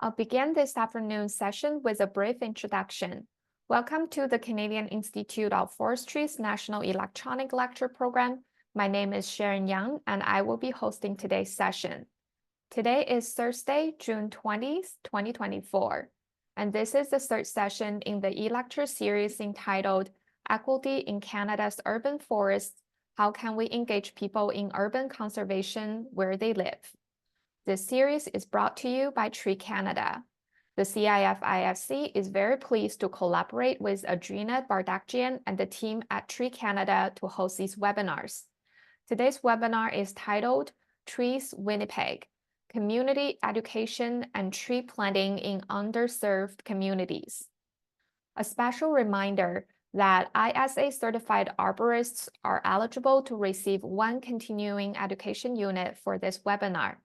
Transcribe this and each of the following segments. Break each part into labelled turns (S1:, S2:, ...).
S1: I'll begin this afternoon's session with a brief introduction. Welcome to the Canadian Institute of Forestry's National Electronic Lecture Program. My name is Sharon Young, and I will be hosting today's session. Today is Thursday, June 20th, 2024, and this is the third session in the e-lecture series entitled Equity in Canada's Urban Forests: How Can We Engage People in Urban Conservation Where They Live? This series is brought to you by Tree Canada. The CIF-IFC is very pleased to collaborate with Adrina Bardakjian and the team at Tree Canada to host these webinars. Today's webinar is titled Trees Winnipeg: Community Education and Tree Planting in Underserved Communities. A special reminder that ISA-certified arborists are eligible to receive one continuing education unit for this webinar.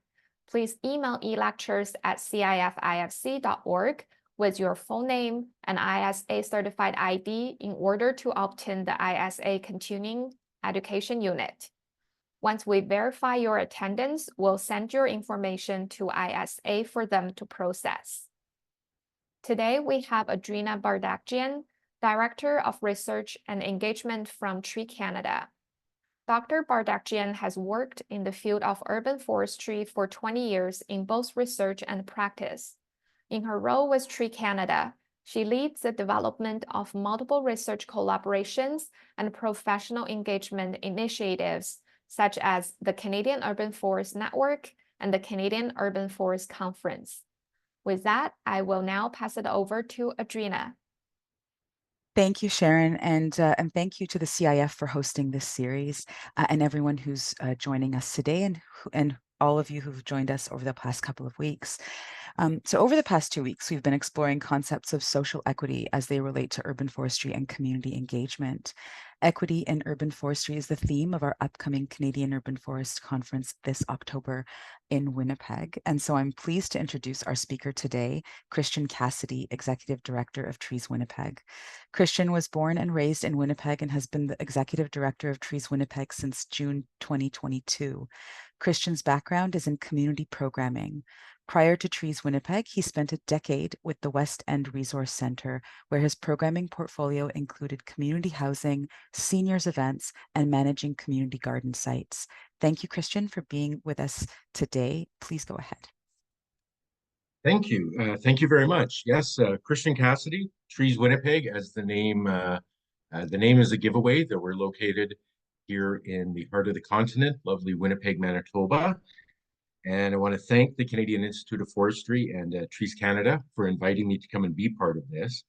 S1: Please email electures@cififc.org with your full name and ISA certified ID in order to obtain the ISA continuing education unit. Once we verify your attendance, we'll send your information to ISA for them to process. Today, we have Adrina Bardakjian, Director of Research and Engagement from Tree Canada. Dr. Bardakjian has worked in the field of urban forestry for 20 years in both research and practice. In her role with Tree Canada, she leads the development of multiple research collaborations and professional engagement initiatives, such as the Canadian Urban Forest Network and the Canadian Urban Forest Conference. With that, I will now pass it over to Adrina.
S2: Thank you, Sharon, and thank you to the CIF for hosting this series, and everyone who's joining us today, and all of you who've joined us over the past couple of weeks. So over the past 2 weeks, we've been exploring concepts of social equity as they relate to urban forestry and community engagement. Equity in urban forestry is the theme of our upcoming Canadian Urban Forest Conference this October in Winnipeg. And so I'm pleased to introduce our speaker today, Christian Cassidy, Executive Director of Trees Winnipeg. Christian was born and raised in Winnipeg and has been the Executive Director of Trees Winnipeg since June 2022. Christian's background is in community programming. Prior to Trees Winnipeg, he spent a decade with the West End Resource Centre, where his programming portfolio included community housing, seniors events, and managing community garden sites. Thank you, Christian, for being with us today. Please go ahead.
S3: Thank you. Thank you very much. Yes, Christian Cassidy, Trees Winnipeg, as the name is a giveaway that we're located here in the heart of the continent, lovely Winnipeg, Manitoba. And I want to thank the Canadian Institute of Forestry and Trees Canada for inviting me to come and be part of this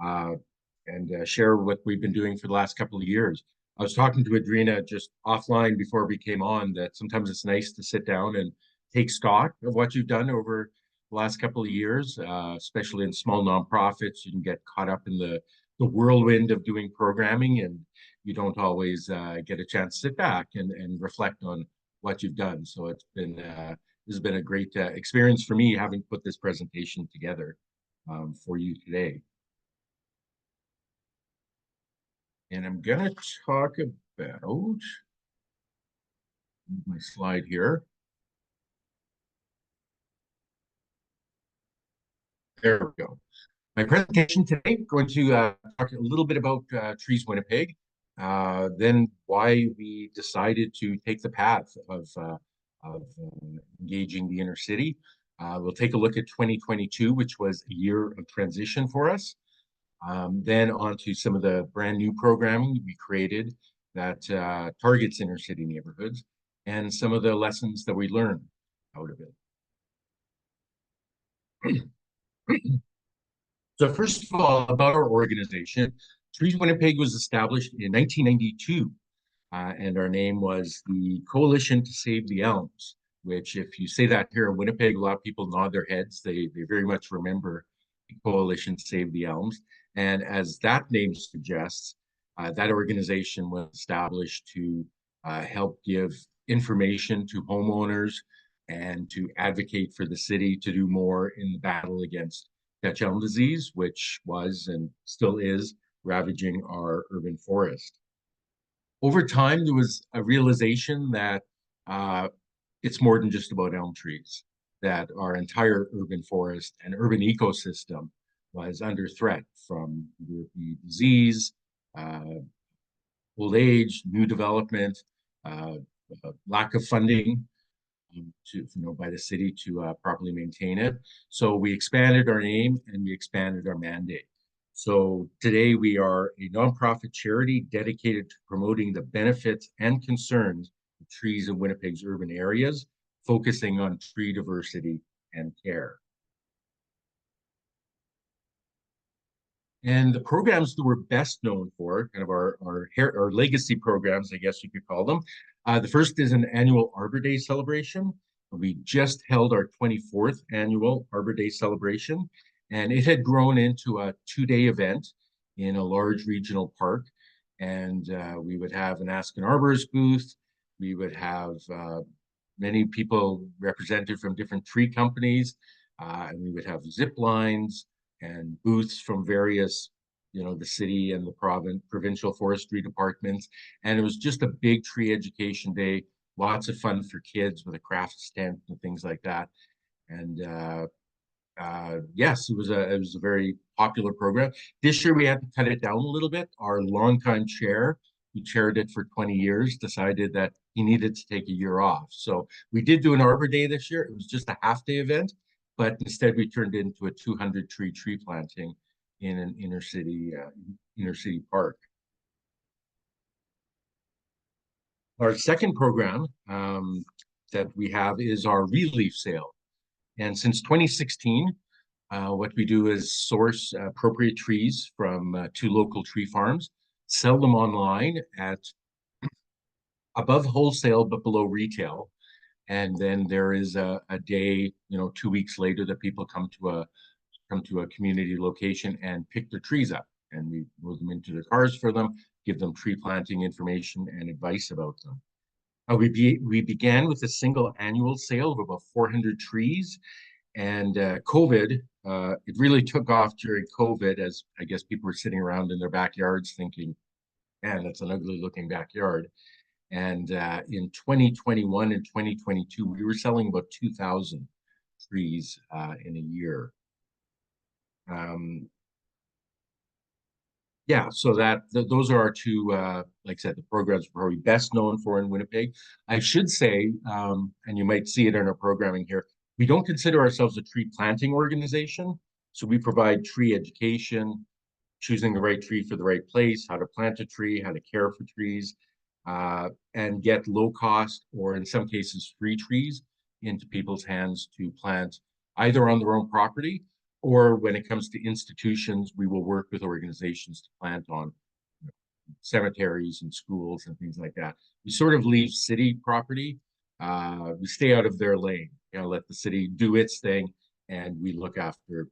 S3: and share what we've been doing for the last couple of years. I was talking to Adrina just offline before we came on that sometimes it's nice to sit down and take stock of what you've done over the last couple of years, especially in small nonprofits. You can get caught up in the whirlwind of doing programming, and you don't always get a chance to sit back and reflect on what you've done. So it's been this has been a great experience for me having put this presentation together for you today. And I'm going to talk about my slide here. There we go. My presentation today, I'm going to talk a little bit about Trees Winnipeg, then why we decided to take the path of engaging the inner city. We'll take a look at 2022, which was a year of transition for us. Then on to some of the brand new programming we created that targets inner city neighborhoods, and some of the lessons that we learned out of it. So first of all, about our organization, Trees Winnipeg was established in 1992, and our name was the Coalition to Save the Elms, which if you say that here in Winnipeg, a lot of people nod their heads. They very much remember the Coalition to Save the Elms. And as that name suggests, that organization was established to help give information to homeowners and to advocate for the city to do more in the battle against Dutch elm disease, which was and still is ravaging our urban forest. Over time, there was a realization that it's more than just about elm trees. that our entire urban forest and urban ecosystem was under threat from the disease, old age, new development, lack of funding by the city to properly maintain it. So we expanded our name and we expanded our mandate. So today we are a nonprofit charity dedicated to promoting the benefits and concerns of trees in Winnipeg's urban areas, focusing on tree diversity and care. And the programs that we're best known for, kind of our legacy programs, I guess you could call them. The first is an annual Arbor Day celebration. We just held our 24th annual Arbor Day celebration, and it had grown into a 2-day event in a large regional park. And we would have an Ask an Arborist booth. We would have many people represented from different tree companies, and we would have zip lines and booths from various, the city and the provincial forestry departments. And it was just a big tree education day, lots of fun for kids with a craft tent and things like that. And yes, it was a very popular program. This year we had to cut it down a little bit. Our longtime chair, who chaired it for 20 years, decided that he needed to take a year off. So we did do an Arbor Day this year. It was just a half-day event, but instead we turned it into a 200-tree planting in an inner city park. Our second program that we have is our relief sale. And since 2016, what we do is source appropriate trees from 2 local tree farms, sell them online at above wholesale but below retail. And then there is a day, 2 weeks later, that people come to a community location and pick their trees up, and we move them into their cars for them, give them tree planting information and advice about them. We began with a single annual sale of about 400 trees, and COVID, it really took off during COVID, as I guess people were sitting around in their backyards thinking, man, that's an ugly looking backyard. And in 2021 and 2022, we were selling about 2,000 trees in a year. Yeah, so those are our two, like I said, the programs we're probably best known for in Winnipeg. I should say, and you might see it in our programming here, we don't consider ourselves a tree planting organization. So we provide tree education, choosing the right tree for the right place, how to plant a tree, how to care for trees, and get low cost, or in some cases free, trees into people's hands to plant either on their own property, or when it comes to institutions, we will work with organizations to plant on cemeteries and schools and things like that. We sort of leave city property. We stay out of their lane, let the city do its thing, and we look after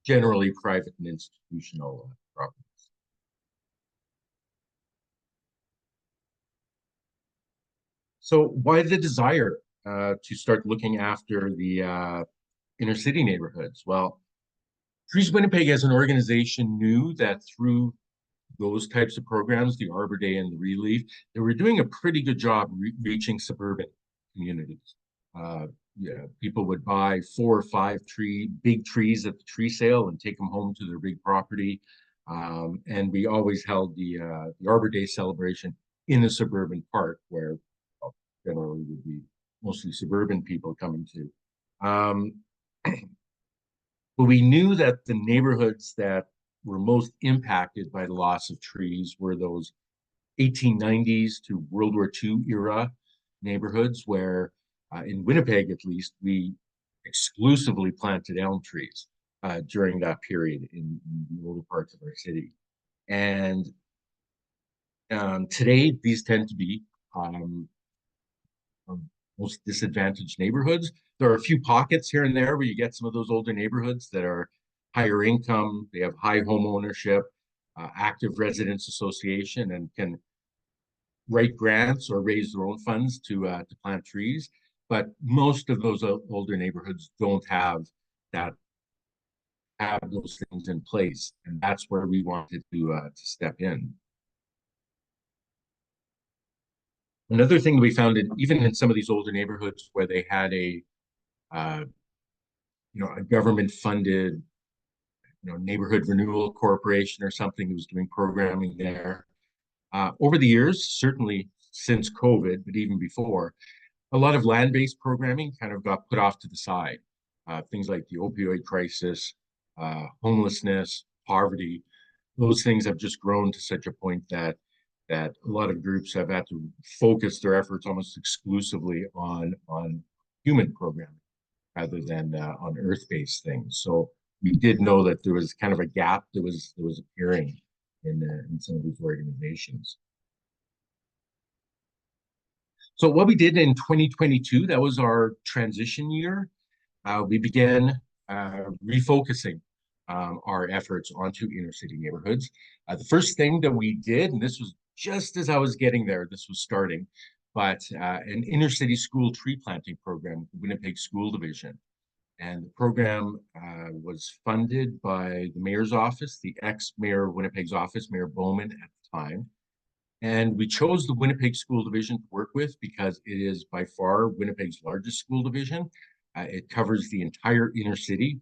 S3: generally private and institutional properties. So why the desire to start looking after the inner city neighborhoods? Well, Trees Winnipeg as an organization knew that through those types of programs, the Arbor Day and the Relief, they were doing a pretty good job reaching suburban communities. People would buy 4 or 5 big trees at the tree sale and take them home to their big property. And we always held the Arbor Day celebration in a suburban park where generally would be mostly suburban people coming to. But we knew that the neighborhoods that were most impacted by the loss of trees were those 1890s to World War II era neighborhoods where, in Winnipeg at least, we exclusively planted elm trees during that period in the older parts of our city. And today, these tend to be most disadvantaged neighborhoods. There are a few pockets here and there where you get some of those older neighborhoods that are higher income, they have high home ownership, active residents association, and can write grants or raise their own funds to plant trees. But most of those older neighborhoods don't have those things in place, and that's where we wanted to step in. Another thing we found, even in some of these older neighborhoods where they had a a government-funded, neighborhood renewal corporation or something who was doing programming there. Over the years, certainly since COVID, but even before, a lot of land-based programming kind of got put off to the side. Things like the opioid crisis, homelessness, poverty, those things have just grown to such a point that a lot of groups have had to focus their efforts almost exclusively on human programming rather than on earth-based things. So we did know that there was kind of a gap that was appearing in some of these organizations. So what we did in 2022, that was our transition year. We began refocusing our efforts onto inner city neighborhoods. The first thing that we did, and this was just as I was getting there, this was starting, but an inner city school tree planting program, Winnipeg School Division. And the program was funded by the mayor's office, the ex-mayor of Winnipeg's office, Mayor Bowman at the time. And we chose the Winnipeg School Division to work with because it is by far Winnipeg's largest school division. It covers the entire inner city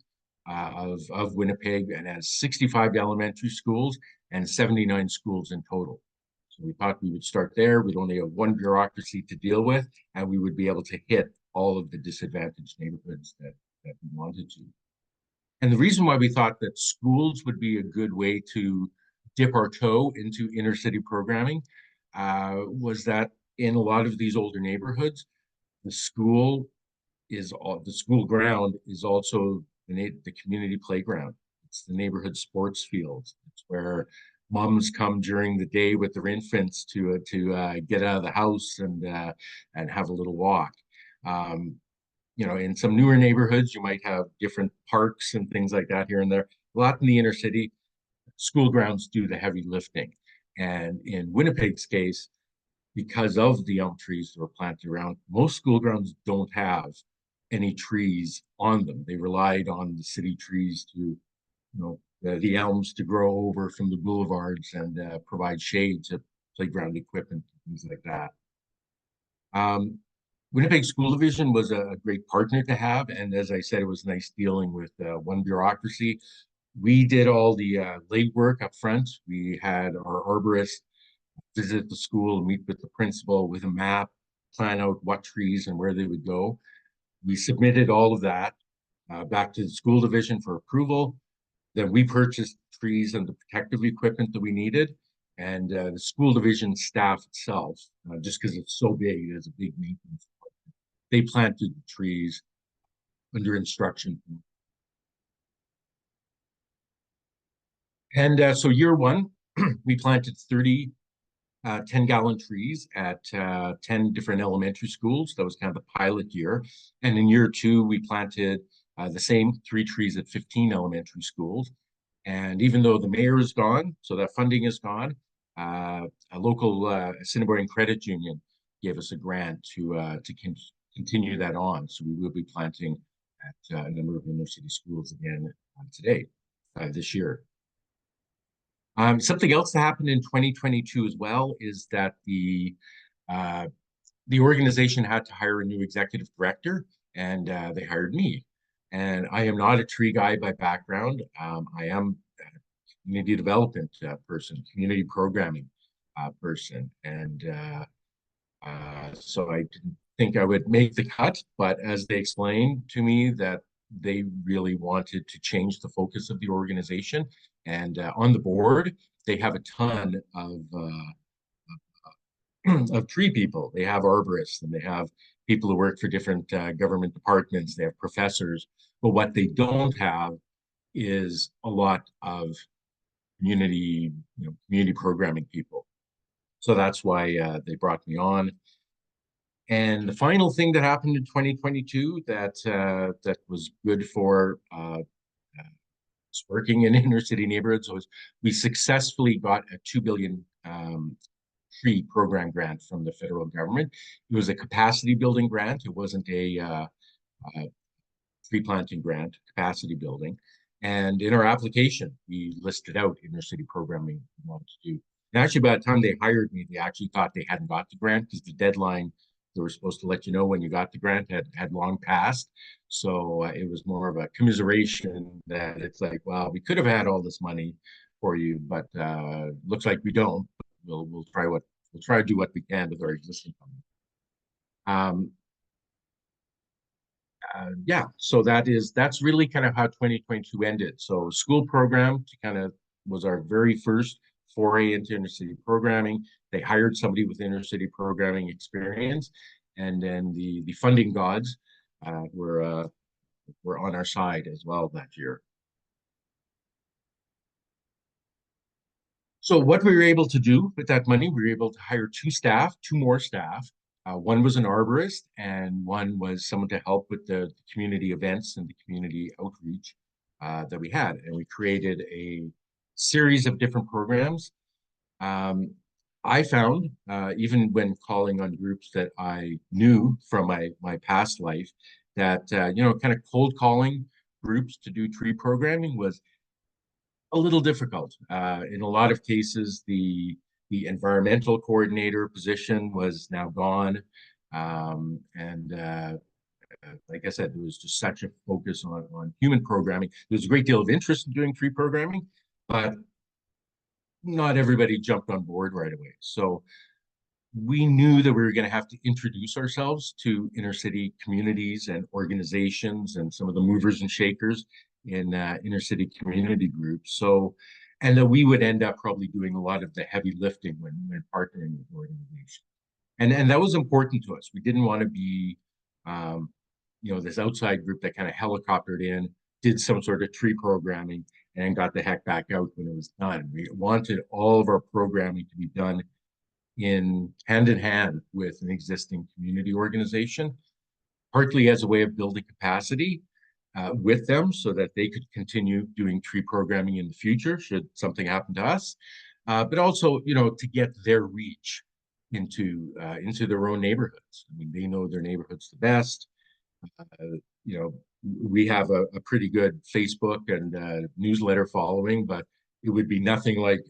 S3: of Winnipeg and has 65 elementary schools and 79 schools in total. So we thought we would start there. We'd only have one bureaucracy to deal with, and we would be able to hit all of the disadvantaged neighborhoods that we wanted to. And the reason why we thought that schools would be a good way to dip our toe into inner city programming was that in a lot of these older neighborhoods, the school ground is also the community playground. It's the neighborhood sports fields. It's where moms come during the day with their infants to get out of the house and have a little walk. In some newer neighborhoods, you might have different parks and things like that here and there. A lot in the inner city, school grounds do the heavy lifting. And in Winnipeg's case, because of the elm trees that were planted around, most school grounds don't have any trees on them. They relied on the city trees to, the elms to grow over from the boulevards and provide shade to playground equipment, things like that. Winnipeg School Division was a great partner to have. And as I said, it was nice dealing with one bureaucracy. We did all the legwork up front. We had our arborist visit the school, meet with the principal with a map, plan out what trees and where they would go. We submitted all of that back to the school division for approval. Then we purchased trees and the protective equipment that we needed. And the school division staff itself, just because it's so big, it has a big maintenance department. They planted the trees under instruction. And so year one, we planted 30 10-gallon trees at 10 different elementary schools. That was kind of the pilot year. And in year two, we planted the same 3 trees at 15 elementary schools. And even though the mayor is gone, so that funding is gone, a local Assiniboine credit union gave us a grant to continue that on. So we will be planting at a number of inner city schools again this year. Something else that happened in 2022 as well is that the organization had to hire a new executive director, and they hired me. And I am not a tree guy by background. I am a community development person, community programming person. And so I didn't think I would make the cut, but as they explained to me that they really wanted to change the focus of the organization. And on the board, they have a ton of tree people. They have arborists and they have people who work for different government departments. They have professors. But what they don't have is a lot of community programming people. So that's why they brought me on. And the final thing that happened in 2022 that was good for working in inner city neighborhoods was we successfully got a $2 billion tree program grant from the federal government. It was a capacity building grant. It wasn't a tree planting grant, capacity building. And in our application, we listed out inner city programming we wanted to do. And actually, by the time they hired me, they actually thought they hadn't got the grant because the deadline they were supposed to let you know when you got the grant had long passed. So it was more of a commiseration that it's like, well, we could have had all this money for you, but looks like we don't. We'll try to do what we can with our existing funding. Yeah, so that's really kind of how 2022 ended. So school program was our very first foray into inner city programming. They hired somebody with inner city programming experience, and then the funding gods were on our side as well that year. So what we were able to do with that money, we were able to hire two more staff. One was an arborist, and one was someone to help with the community events and the community outreach that we had. And we created a series of different programs. I found, even when calling on groups that I knew from my past life, that kind of cold calling groups to do tree programming was a little difficult. In a lot of cases, the environmental coordinator position was now gone. Like I said, there was just such a focus on human programming. There was a great deal of interest in doing tree programming, but not everybody jumped on board right away. So we knew that we were going to have to introduce ourselves to inner city communities and organizations and some of the movers and shakers in inner city community groups. So, and that we would end up probably doing a lot of the heavy lifting when partnering with organizations. And that was important to us. We didn't want to be, this outside group that kind of helicoptered in, did some sort of tree programming, and got the heck back out when it was done. We wanted all of our programming to be done in hand with an existing community organization, partly as a way of building capacity with them so that they could continue doing tree programming in the future should something happen to us, but also, to get their reach into their own neighborhoods. I mean, they know their neighborhoods the best. We have a pretty good Facebook and newsletter following, but it would be nothing like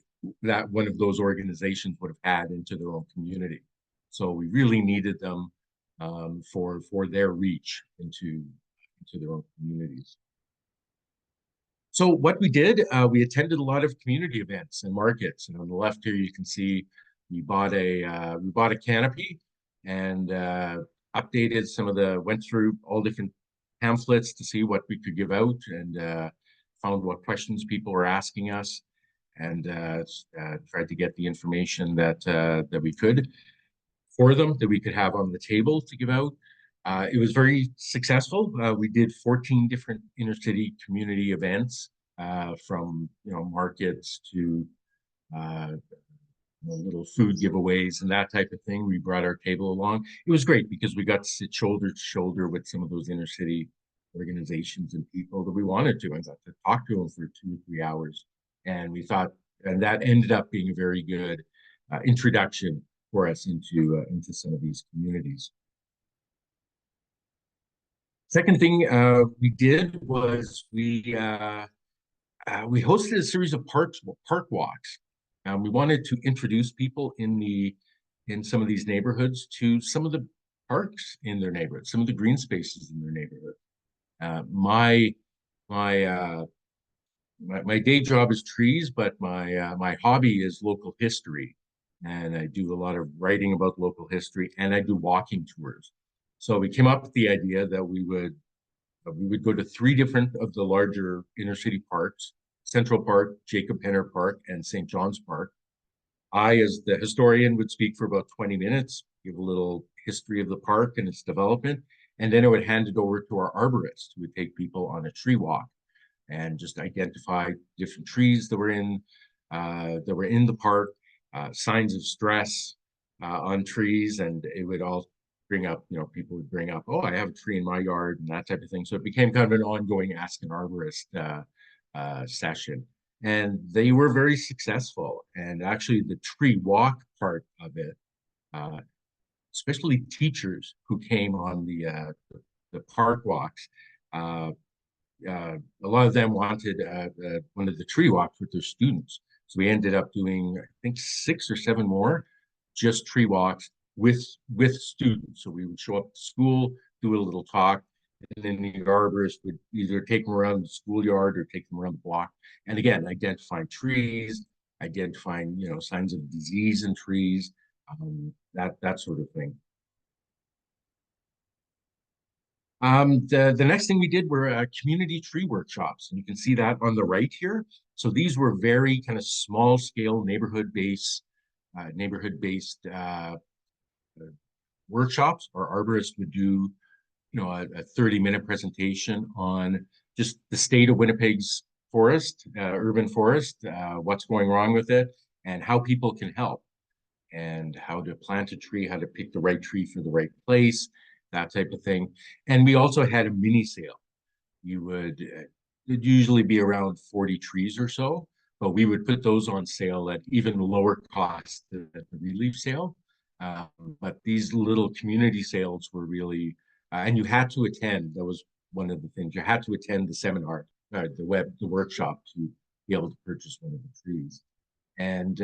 S3: that one of those organizations would have had into their own community. So we really needed them for their reach into their own communities. So what we did, we attended a lot of community events and markets. And on the left here, you can see we bought a canopy and went through all different pamphlets to see what we could give out and found what questions people were asking us and tried to get the information that we could for them, that we could have on the table to give out. It was very successful. We did 14 different inner city community events, from markets to little food giveaways and that type of thing. We brought our table along. It was great because we got to sit shoulder to shoulder with some of those inner city organizations and people that we wanted to, and got to talk to them for 2 or 3 hours. And we thought, and that ended up being a very good introduction for us into some of these communities. Second thing we did was we hosted a series of park walks. We wanted to introduce people in some of these neighborhoods to some of the parks in their neighborhood, some of the green spaces in their neighborhood. My day job is trees, but my hobby is local history, and I do a lot of writing about local history, and I do walking tours. So we came up with the idea that we would go to 3 different of the larger inner city parks: Central Park, Jacob Penner Park, and St. John's Park. I, as the historian, would speak for about 20 minutes, give a little history of the park and its development, and then I would hand it over to our arborist, who would take people on a tree walk and just identify different trees that were in the park, signs of stress on trees, and it would all bring up, people would bring up, oh, I have a tree in my yard and that type of thing. So it became kind of an ongoing Ask an Arborist session. And they were very successful. And actually the tree walk part of it, especially teachers who came on the park walks, a lot of them wanted one of the tree walks with their students. So we ended up doing, I think, 6 or 7 more just tree walks with students. So we would show up at school, do a little talk, and then the arborist would either take them around the schoolyard or take them around the block. And again, identifying trees, identifying, signs of disease in trees, that sort of thing. The next thing we did were community tree workshops, and you can see that on the right here. So these were very kind of small scale neighborhood-based workshops. Our arborist would do, a 30-minute presentation on just the state of Winnipeg's forest, urban forest, what's going wrong with it, and how people can help, and how to plant a tree, how to pick the right tree for the right place, that type of thing. And we also had a mini sale. It'd usually be around 40 trees or so, but we would put those on sale at even lower cost than the relief sale. But these little community sales were really, and you had to attend. That was one of the things. You had to attend the seminar, the workshop to be able to purchase one of the trees. And,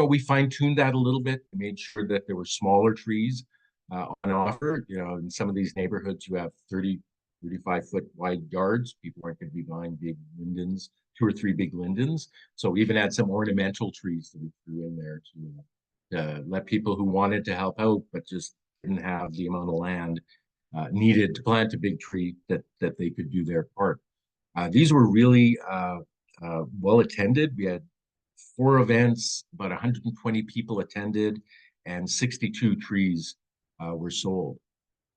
S3: we fine-tuned that a little bit, made sure that there were smaller trees on offer. In some of these neighborhoods, you have 30, 35-foot wide yards. People aren't going to be buying big lindens, 2 or 3 big lindens. So we even had some ornamental trees that we threw in there to let people who wanted to help out, but just didn't have the amount of land needed to plant a big tree that they could do their part. These were really well attended. We had 4 events, about 120 people attended, and 62 trees were sold.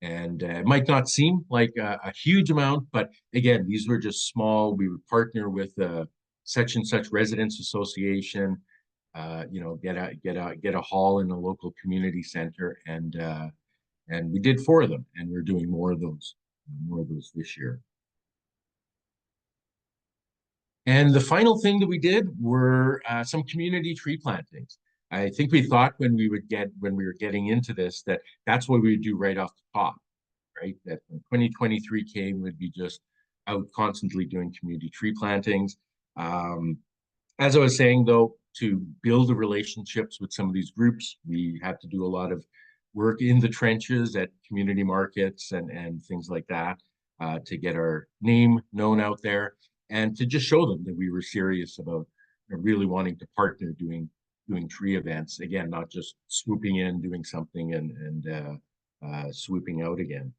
S3: And it might not seem like a huge amount, but again, these were just small. We would partner with such and such residents association, get a hall in a local community center, and we did 4 of them, and we're doing more of those this year. And the final thing that we did were some community tree plantings. I think we thought when we were getting into this, that's what we would do right off the top, right? That when 2023 came, we'd be just out constantly doing community tree plantings. As I was saying, though, to build the relationships with some of these groups, we had to do a lot of work in the trenches at community markets and things like that to get our name known out there, and to just show them that we were serious about really wanting to partner doing tree events. Again, not just swooping in, doing something and swooping out again.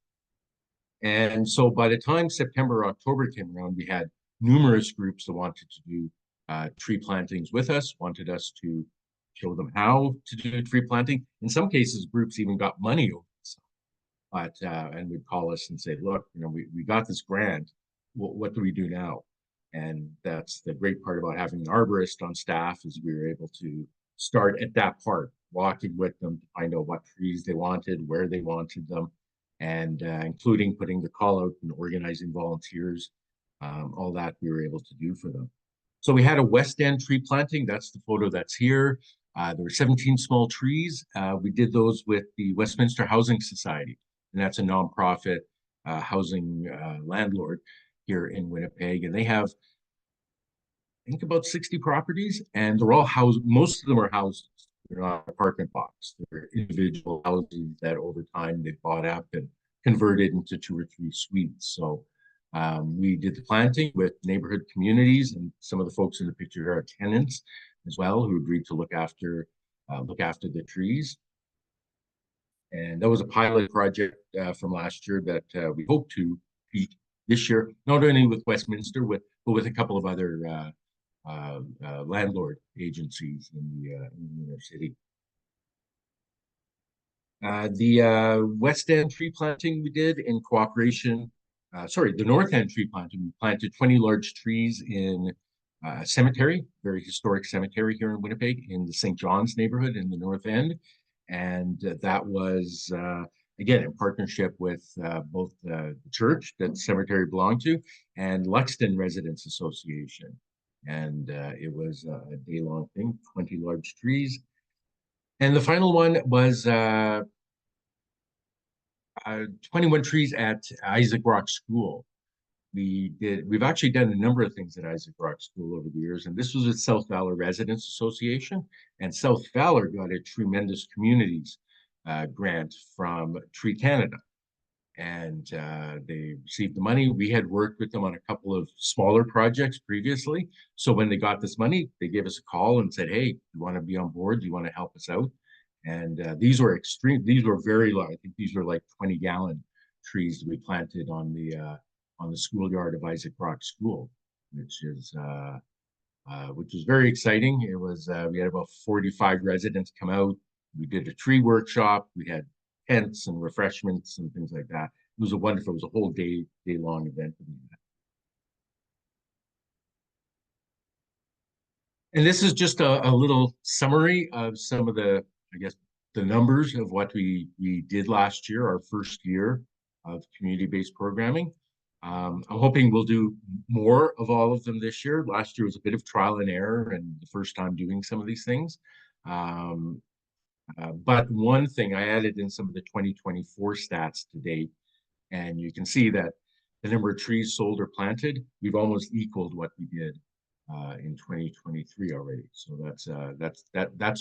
S3: And so by the time September, October came around, we had numerous groups that wanted to do tree plantings with us, wanted us to show them how to do tree planting. In some cases, groups even got money over this. But and would call us and say, look, we got this grant. What do we do now? And that's the great part about having an arborist on staff, is we were able to start at that part, walking with them to find out what trees they wanted, where they wanted them, and including putting the call out and organizing volunteers, all that we were able to do for them. So we had a West End tree planting. That's the photo that's here. There were 17 small trees. We did those with the Westminster Housing Society, and that's a nonprofit housing landlord here in Winnipeg. And they have, I think, about 60 properties, and they're all housed. Most of them are houses. They're not apartment blocks. They're individual houses that over time they bought up and converted into 2 or 3 suites. So we did the planting with neighborhood communities, and some of the folks in the picture here are tenants as well, who agreed to look after the trees. And that was a pilot project from last year that we hope to repeat this year, not only with Westminster, but with a couple of other landlord agencies in the inner city. The West End tree planting we did in cooperation, the North End tree planting, we planted 20 large trees in a cemetery, very historic cemetery here in Winnipeg, in the St. John's neighborhood in the North End. And that was, again, in partnership with both the church that the cemetery belonged to and Luxton Residents Association. And it was a day-long thing, 20 large trees. And the final one was 21 trees at Isaac Rock School. We've actually done a number of things at Isaac Rock School over the years, and this was with South Valor Residents Association. And South Valor got a tremendous communities grant from Tree Canada. And they received the money. We had worked with them on a couple of smaller projects previously. So when they got this money, they gave us a call and said, hey, you want to be on board? Do you want to help us out? And these were very large. I think these were like 20-gallon trees that we planted on the schoolyard of Isaac Brock School, which is very exciting. It was we had about 45 residents come out. We did a tree workshop. We had tents and refreshments and things like that. It was it was a whole day-long event. And this is just a little summary of some of the, I guess, the numbers of what we did last year, our first year of community-based programming. I'm hoping we'll do more of all of them this year. Last year was a bit of trial and error and the first time doing some of these things. But one thing, I added in some of the 2024 stats to date, and you can see that the number of trees sold or planted, we've almost equaled what we did in 2023 already. So that's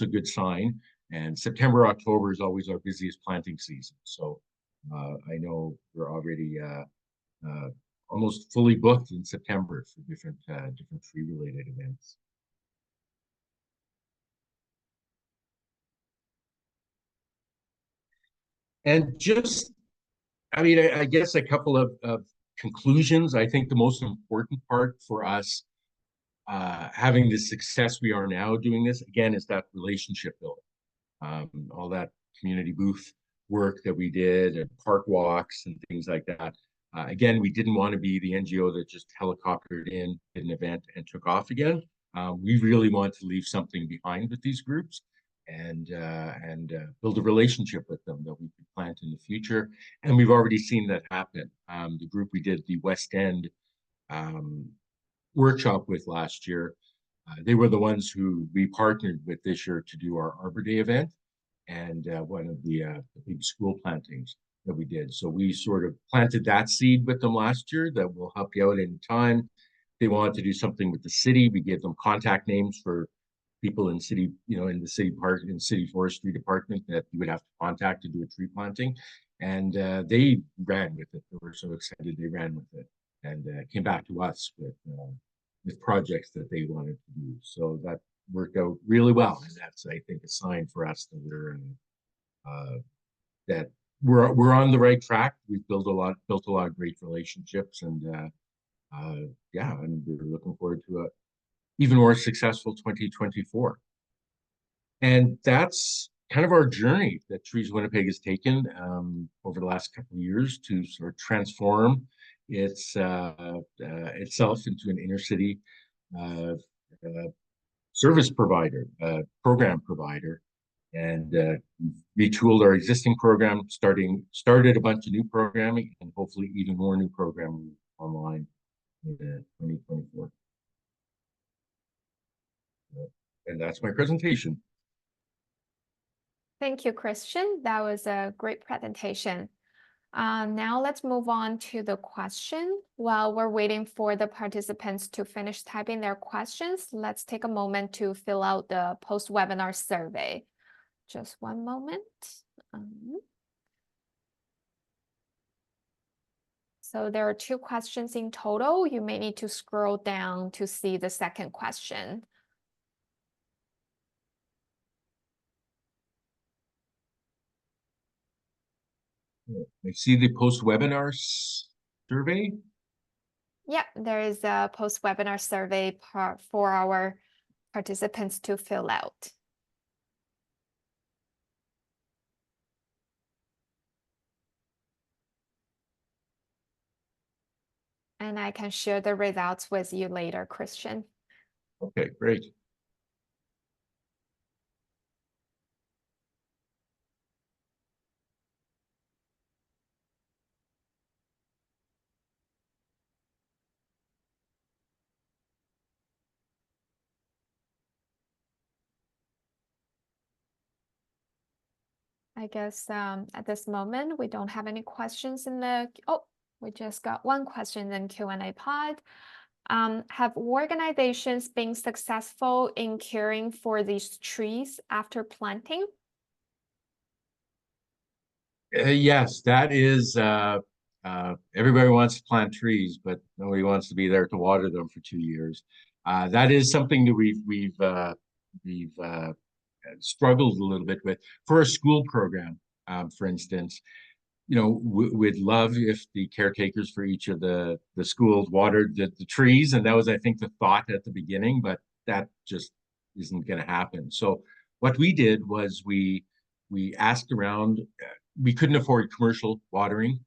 S3: a good sign. And September, October is always our busiest planting season. So I know we're already almost fully booked in September for different tree-related events. And just, I mean, I guess a couple of conclusions. I think the most important part for us having the success we are now doing this, again, is that relationship building. All that community booth work that we did and park walks and things like that. Again, we didn't want to be the NGO that just helicoptered in, did an event and took off again. We really want to leave something behind with these groups and build a relationship with them that we could plant in the future. And we've already seen that happen. The group we did the West End workshop with last year, they were the ones who we partnered with this year to do our Arbor Day event and one of the big school plantings that we did. So we sort of planted that seed with them last year that will help you out in time. They wanted to do something with the city. We gave them contact names for people in city, in the city park, in city forestry department that you would have to contact to do a tree planting. And they ran with it. They were so excited they ran with it and came back to us with projects that they wanted to do. So that worked out really well, and that's, I think, a sign for us that we're on the right track. We've built a lot of great relationships, and yeah, and we're looking forward to a even more successful 2024. And that's kind of our journey that Trees Winnipeg has taken over the last couple of years to sort of transform itself into an inner city service provider, program provider, and retooled our existing program, started a bunch of new programming, and hopefully even more new programming online in 2024. And that's my presentation.
S1: Thank you, Christian. That was a great presentation. Now let's move on to the question. While we're waiting for the participants to finish typing their questions, let's take a moment to fill out the post-webinar survey. Just one moment. So there are 2 questions in total. You may need to scroll down to see the second question.
S3: I see the post-webinar survey.
S1: Yeah, there is a post-webinar survey for our participants to fill out. And I can share the results with you later, Christian.
S3: Okay, great.
S1: I guess at this moment, we don't have any questions in the, we just got one question in Q&A pod. Have organizations been successful in caring for these trees after planting?
S3: Yes, that is. Everybody wants to plant trees, but nobody wants to be there to water them for 2 years. That is something that we've struggled a little bit with for a school program. For instance, we'd love if the caretakers for each of the schools watered the trees, and that was, I think, the thought at the beginning, but that just isn't going to happen. So what we did was we asked around. We couldn't afford commercial watering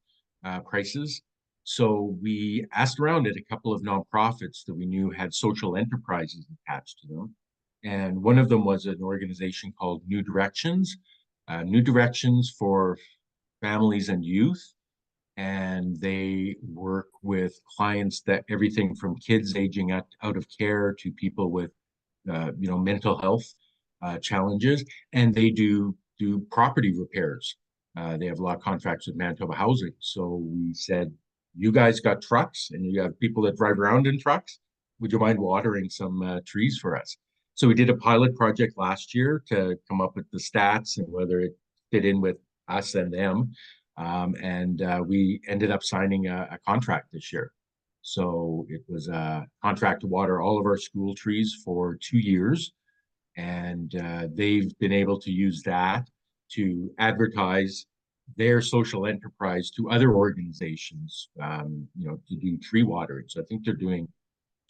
S3: prices, so we asked around at a couple of nonprofits that we knew had social enterprises attached to them, and one of them was an organization called New Directions. New Directions for families and youth, and they work with clients that everything from kids aging out of care to people with mental health challenges, and they do property repairs. They have a lot of contracts with Manitoba Housing. So we said, you guys got trucks and you have people that drive around in trucks. Would you mind watering some trees for us? So we did a pilot project last year to come up with the stats and whether it fit in with us and them. And we ended up signing a contract this year. So it was a contract to water all of our school trees for 2 years. And they've been able to use that to advertise their social enterprise to other organizations, to do tree watering. So I think they're doing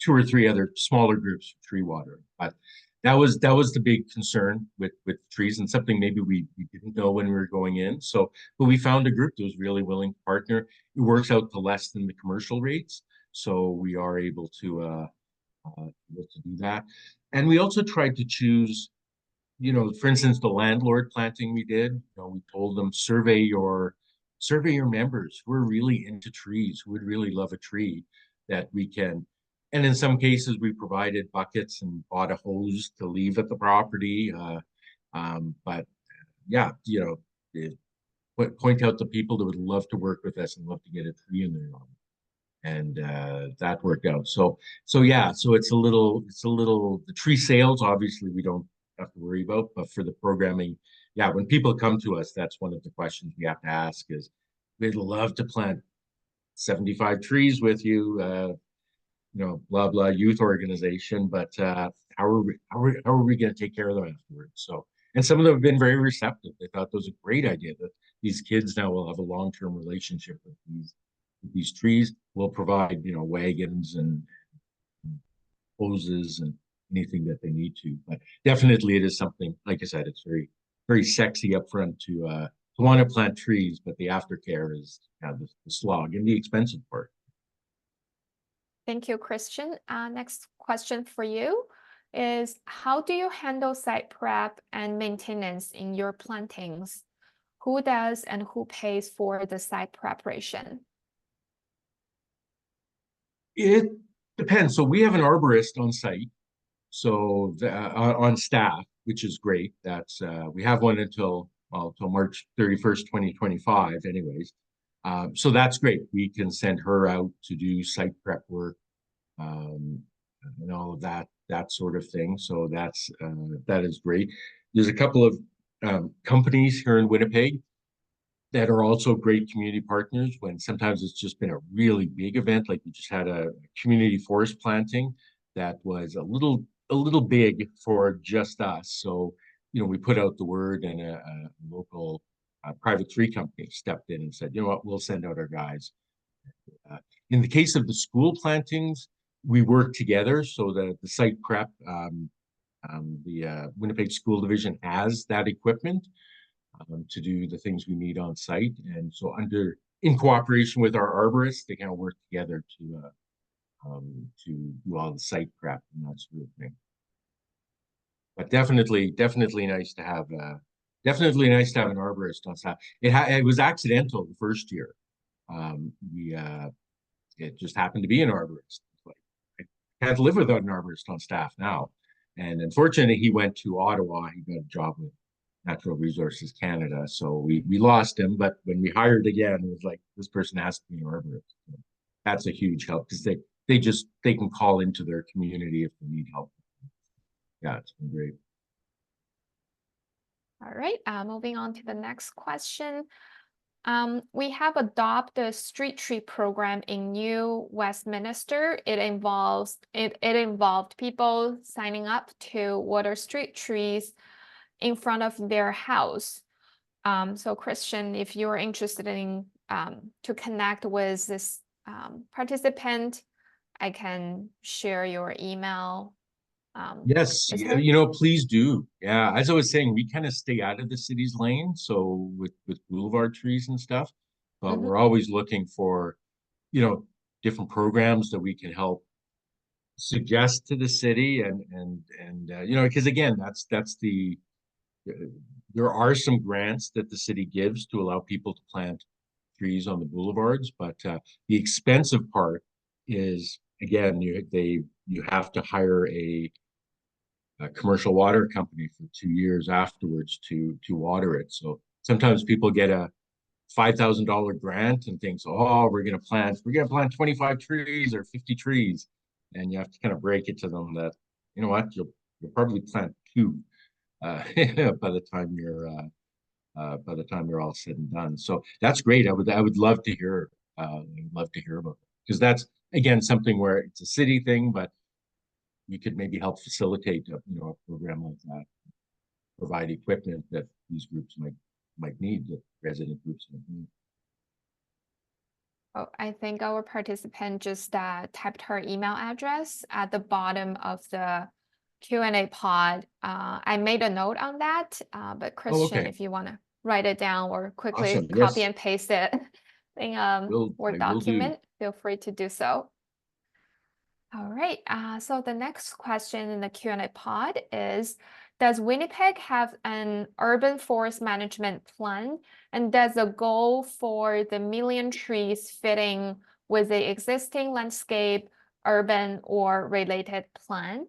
S3: 2 or 3 other smaller groups of tree watering. But that was the big concern with trees, and something maybe we didn't know when we were going in. So, but we found a group that was really willing to partner. It works out to less than the commercial rates, so we are able to do that. And we also tried to choose, for instance, the landlord planting we did. We told them survey your members who are really into trees, who would really love a tree that we can. And in some cases, we provided buckets and bought a hose to leave at the property. But yeah, point out the people that would love to work with us and love to get a tree in their yard. And that worked out. So yeah, so it's a little the tree sales, obviously we don't have to worry about, but for the programming, yeah, when people come to us, that's one of the questions we have to ask is, we'd love to plant 75 trees with you, blah blah youth organization, but how are we going to take care of them afterwards? So, and some of them have been very receptive. They thought that was a great idea, that these kids now will have a long-term relationship with these trees. We'll provide wagons and hoses and anything that they need to. But definitely, it is something. Like I said, it's very very sexy up front to want to plant trees, but the aftercare is the slog and the expensive part.
S1: Thank you, Christian. Next question for you is, how do you handle site prep and maintenance in your plantings? Who does and who pays for the site preparation?
S3: It depends. So we have an arborist on site, so on staff, which is great. That's we have one until March 31st, 2025 anyways. So that's great. We can send her out to do site prep work, and all of that sort of thing. So that is great. There's a couple of companies here in Winnipeg that are also great community partners when sometimes it's just been a really big event. Like we just had a community forest planting that was a little big for just us. So, we put out the word, and a local private tree company stepped in and said, you know what, we'll send out our guys. In the case of the school plantings, we work together. So the site prep, the Winnipeg School Division has that equipment to do the things we need on site. And so in cooperation with our arborists, they kind of work together to do all the site prep and that sort of thing. But definitely nice to have an arborist on staff. It was accidental the first year. It just happened to be an arborist. Like, I can't live without an arborist on staff now. And unfortunately, he went to Ottawa. He got a job with Natural Resources Canada. So we lost him. But when we hired again, it was like, this person has to be an arborist. So that's a huge help, because they can call into their community if they need help. Yeah, it's been great.
S1: All right, moving on to the next question. We have adopted a street tree program in New Westminster. It involved people signing up to water street trees in front of their house. So Christian, if you're interested in to connect with this participant, I can share your email.
S3: Yes,
S1: with her.
S3: please do. Yeah, as I was saying, we kind of stay out of the city's lane, so with boulevard trees and stuff, but we're always looking for, different programs that we can help suggest to the city and because again, that's the there are some grants that the city gives to allow people to plant trees on the boulevards, but the expensive part is again, you have to hire a commercial water company for 2 years afterwards to water it. So sometimes people get a $5,000 grant and thinks, oh, we're gonna plant 25 trees or 50 trees, and you have to kind of break it to them that you know what you'll probably plant two by the time you're all said and done. So that's great. I would love to hear about it because that's again something where it's a city thing, but you could maybe help facilitate a program like that, provide equipment that these groups might need, that resident groups might need.
S1: Oh, I think our participant just typed her email address at the bottom of the Q&A pod. I made a note on that, but Christian,
S3: okay.
S1: if you want to write it down or quickly
S3: Awesome.
S1: copy
S3: Yes.
S1: and paste it in Word
S3: I will do.
S1: document, feel free to do so. All right, so the next question in the Q&A pod is, does Winnipeg have an urban forest management plan? And does the goal for the million trees fitting with the existing landscape, urban or related plan?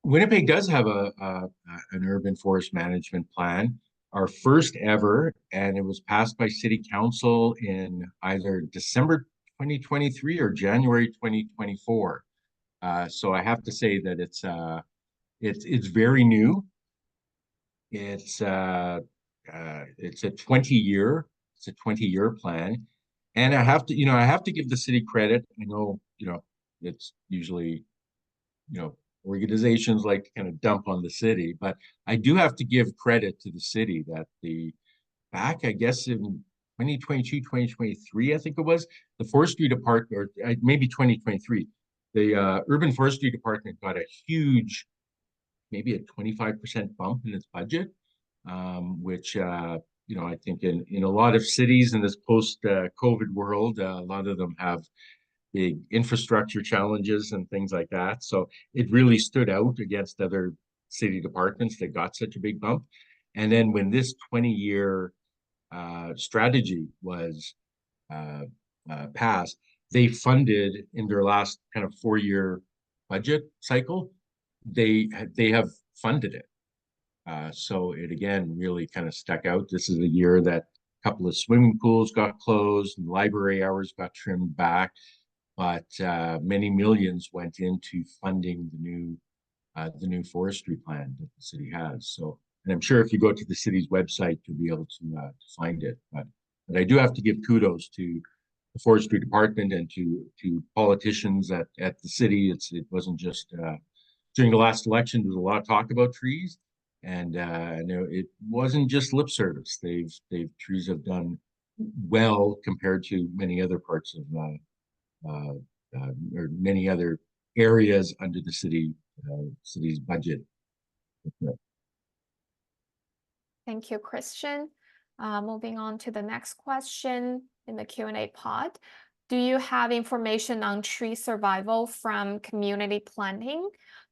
S3: Winnipeg does have an urban forest management plan, our first ever, and it was passed by City Council in either December 2023 or January 2024. So I have to say that it's very new. It's a 20-year plan, and I have to give the city credit. I know it's usually organizations like to kind of dump on the city, but I do have to give credit to the city that back, I guess in 2022, 2023, I think it was, the forestry department, or maybe 2023, the urban forestry department got a huge, maybe a 25% bump in its budget, which I think in a lot of cities in this post-COVID world, a lot of them have big infrastructure challenges and things like that. So it really stood out against other city departments that got such a big bump. And then when this 20-year strategy was passed, they funded in their last kind of 4-year budget cycle, they have funded it. So it again really kind of stuck out. This is a year that a couple of swimming pools got closed and library hours got trimmed back, but many millions went into funding the new forestry plan that the city has. So, and I'm sure if you go to the city's website, you'll be able to find it. But I do have to give kudos to the forestry department and to politicians at the city. It wasn't just during the last election. There was a lot of talk about trees, and it wasn't just lip service. Trees have done well compared to many other parts of or many other areas under the city's budget.
S1: Thank you, Christian. Moving on to the next question in the Q&A pod. Do you have information on tree survival from community planting?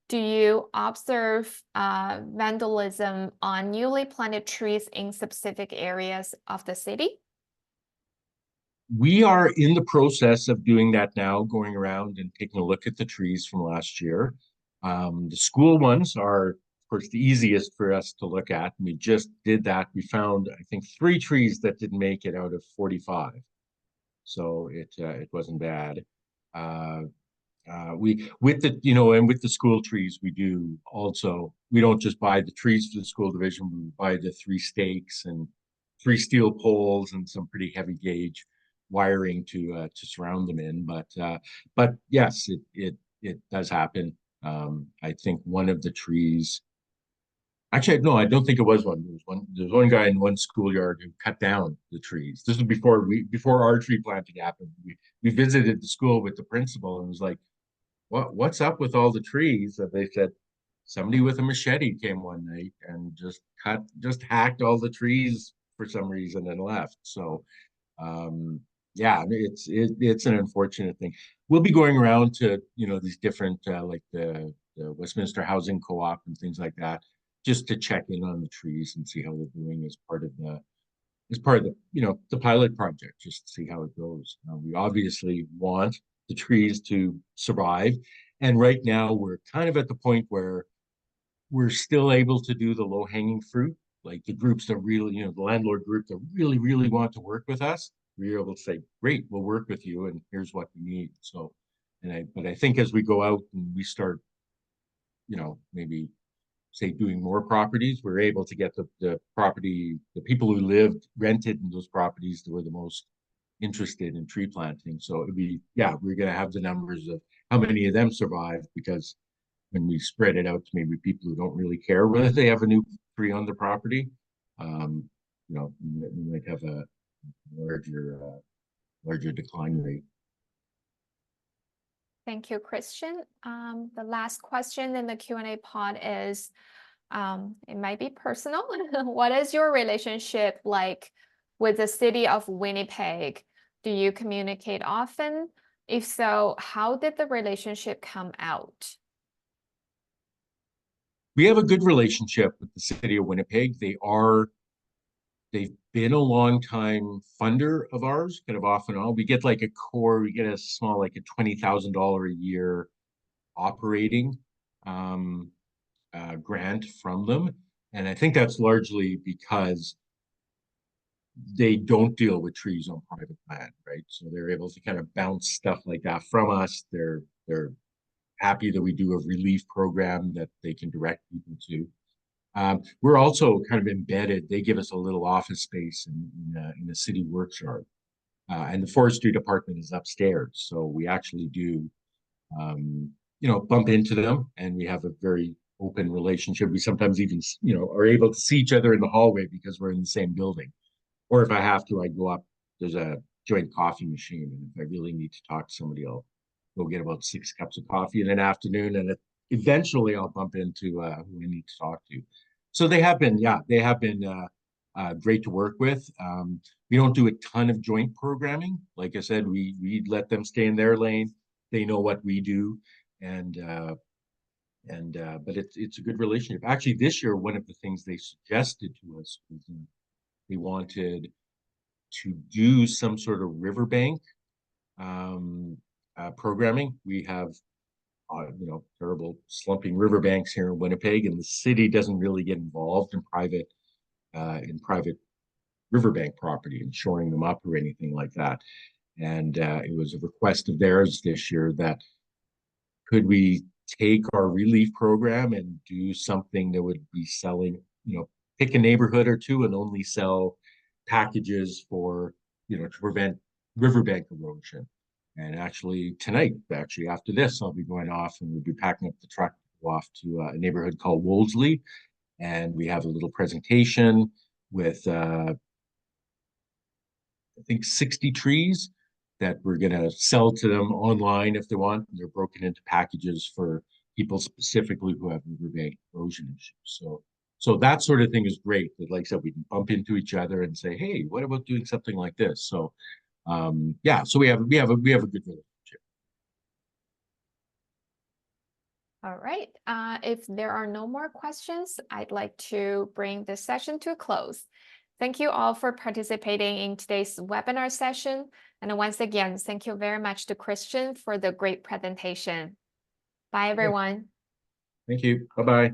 S1: Do you observe vandalism on newly planted trees in specific areas of the city?
S3: We are in the process of doing that now, going around and taking a look at the trees from last year. The school ones are, of course, the easiest for us to look at. And we just did that. We found, I think, 3 trees that didn't make it out of 45. So it wasn't bad. with the, and with the school trees, we don't just buy the trees for the school division, we buy the 3 stakes and 3 steel poles and some pretty heavy gauge wiring to surround them in. But yes, it does happen. I think one of the trees, actually, no, I don't think it was one. There's one guy in one schoolyard who cut down the trees. This was before our tree planting happened. We visited the school with the principal and was like, what's up with all the trees? And they said somebody with a machete came one night and just hacked all the trees for some reason and left. So yeah, it's an unfortunate thing. We'll be going around to these different like the Westminster Housing Co-op and things like that, just to check in on the trees and see how they're doing as part of the the pilot project, just to see how it goes. We obviously want the trees to survive, and right now we're kind of at the point where we're still able to do the low-hanging fruit, like the groups that really, the landlord group that really want to work with us. We're able to say, great, we'll work with you, and here's what we need. So, but I think as we go out and we start, maybe say doing more properties, we're able to get the people who rented in those properties that were the most interested in tree planting. So we're going to have the numbers of how many of them survive, because when we spread it out to maybe people who don't really care whether they have a new tree on the property, we might have a larger decline rate.
S1: Thank you, Christian. The last question in the Q&A pod is, it might be personal. What is your relationship like with the city of Winnipeg? Do you communicate often? If so, how did the relationship come out?
S3: We have a good relationship with the city of Winnipeg. They've been a long time funder of ours, kind of off and on. We get like we get a small, like a $20,000 a year operating grant from them. And I think that's largely because they don't deal with trees on private land, right? So they're able to kind of bounce stuff like that from us. They're happy that we do a relief program that they can direct people to. We're also kind of embedded. They give us a little office space in the city works yard, and the forestry department is upstairs. So we actually do, bump into them, and we have a very open relationship. We sometimes even, are able to see each other in the hallway because we're in the same building. Or if I have to, I go up. There's a joint coffee machine, and if I really need to talk to somebody, I'll go get about 6 cups of coffee in an afternoon, and eventually I'll bump into who I need to talk to. So they have been great to work with. We don't do a ton of joint programming. Like I said, we let them stay in their lane. They know what we do, but it's a good relationship. Actually, this year, one of the things they suggested to us was they wanted to do some sort of riverbank programming. We have terrible slumping riverbanks here in Winnipeg, and the city doesn't really get involved in private riverbank property and shoring them up or anything like that. And it was a request of theirs this year that could we take our relief program and do something that would be selling, pick a neighborhood or two and only sell packages for, to prevent riverbank erosion. And actually tonight, after this, I'll be going off and we'll be packing up the truck to go off to a neighborhood called Wolseley. And we have a little presentation with, I think 60 trees that we're going to sell to them online if they want. They're broken into packages for people specifically who have riverbank erosion issues. So that sort of thing is great. That, like I said, we can bump into each other and say, hey, what about doing something like this? So so we have a good relationship.
S1: All right. If there are no more questions, I'd like to bring this session to a close. Thank you all for participating in today's webinar session. And once again, thank you very much to Christian for the great presentation. Bye, everyone.
S3: Thank you. Bye-bye.